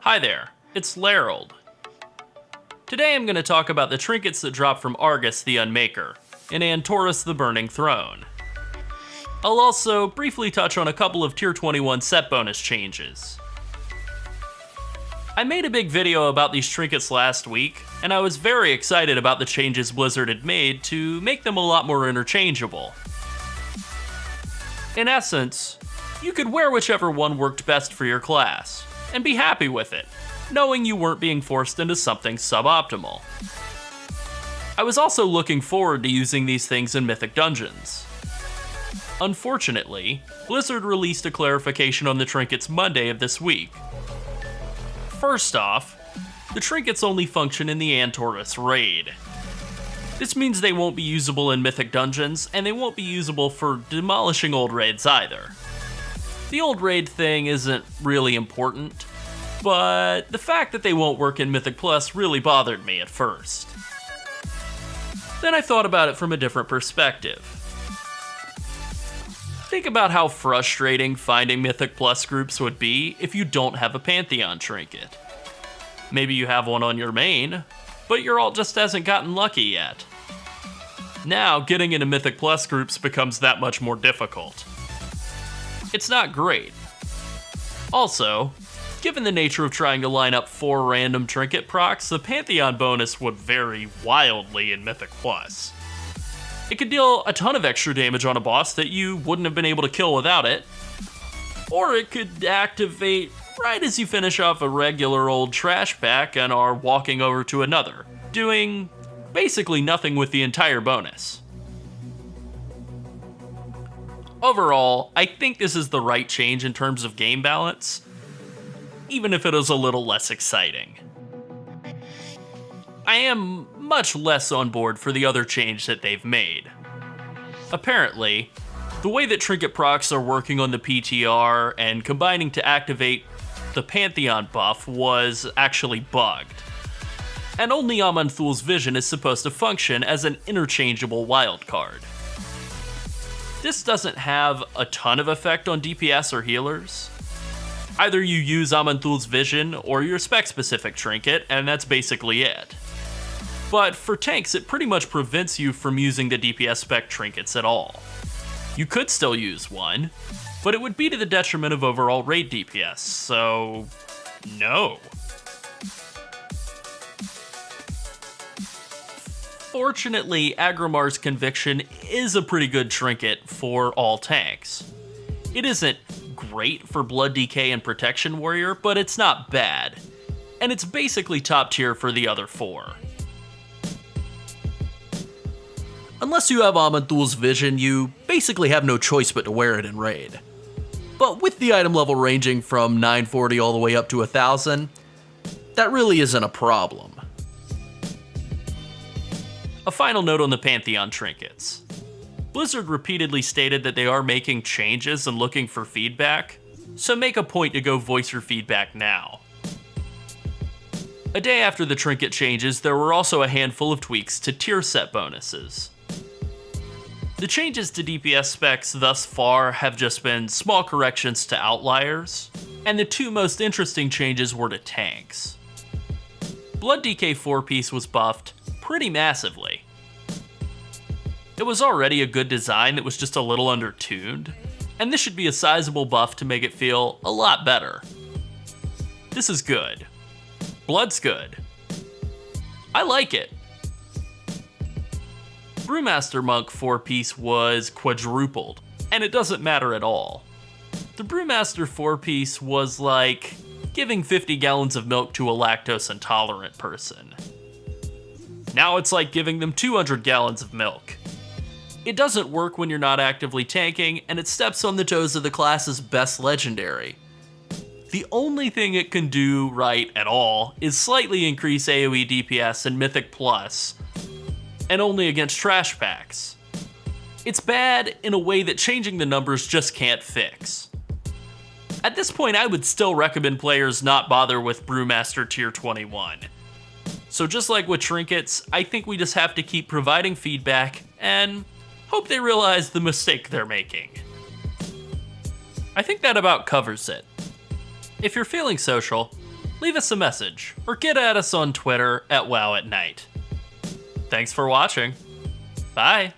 Hi there, it's Larold. Today I'm going to talk about the trinkets that drop from Argus the Unmaker and Antorus the Burning Throne. I'll also briefly touch on a couple of Tier 21 set bonus changes. I made a big video about these trinkets last week, and I was very excited about the changes Blizzard had made to make them a lot more interchangeable. In essence, you could wear whichever one worked best for your class, and be happy with it, knowing you weren't being forced into something suboptimal. I was also looking forward to using these things in Mythic Dungeons. Unfortunately, Blizzard released a clarification on the trinkets Monday of this week. First off, the trinkets only function in the Antorus raid. This means they won't be usable in Mythic Dungeons, and they won't be usable for demolishing old raids either. The old raid thing isn't really important, but the fact that they won't work in Mythic Plus really bothered me at first. Then I thought about it from a different perspective. Think about how frustrating finding Mythic Plus groups would be if you don't have a Pantheon trinket. Maybe you have one on your main, but your alt just hasn't gotten lucky yet. Now, getting into Mythic Plus groups becomes that much more difficult. It's not great. Also, given the nature of trying to line up 4 random trinket procs, the Pantheon bonus would vary wildly in Mythic Plus. It could deal a ton of extra damage on a boss that you wouldn't have been able to kill without it, or it could activate right as you finish off a regular old trash pack and are walking over to another, doing basically nothing with the entire bonus. Overall, I think this is the right change in terms of game balance, even if it is a little less exciting. I am much less on board for the other change that they've made. Apparently, the way that trinket procs are working on the PTR and combining to activate the Pantheon buff was actually bugged, and only Aman'Thul's Vision is supposed to function as an interchangeable wildcard. This doesn't have a ton of effect on DPS or healers. Either you use Aman'Thul's Vision or your spec-specific trinket, and that's basically it. But for tanks, it pretty much prevents you from using the DPS spec trinkets at all. You could still use one, but it would be to the detriment of overall raid DPS, so no. Fortunately, Agrimar's Conviction is a pretty good trinket for all tanks. It isn't great for Blood DK and Protection Warrior, but it's not bad, and it's basically top tier for the other 4. Unless you have Aman'Thul's Vision, you basically have no choice but to wear it in raid. But with the item level ranging from 940 all the way up to 1000, that really isn't a problem. A final note on the Pantheon trinkets. Blizzard repeatedly stated that they are making changes and looking for feedback, so make a point to go voice your feedback now. A day after the trinket changes, there were also a handful of tweaks to tier set bonuses. The changes to DPS specs thus far have just been small corrections to outliers, and the 2 most interesting changes were to tanks. Blood DK 4-piece was buffed pretty massively. It was already a good design that was just a little under-tuned, and this should be a sizable buff to make it feel a lot better. This is good. Blood's good. I like it. Brewmaster Monk 4-piece was quadrupled, and it doesn't matter at all. The Brewmaster 4-piece was like giving 50 gallons of milk to a lactose intolerant person. Now it's like giving them 200 gallons of milk. It doesn't work when you're not actively tanking, and it steps on the toes of the class's best legendary. The only thing it can do right at all is slightly increase AoE DPS in Mythic Plus, and only against trash packs. It's bad in a way that changing the numbers just can't fix. At this point, I would still recommend players not bother with Brewmaster Tier 21. So just like with trinkets, I think we just have to keep providing feedback and hope they realize the mistake they're making. I think that about covers it. If you're feeling social, leave us a message or get at us on Twitter at WowAtNight. Thanks for watching. Bye.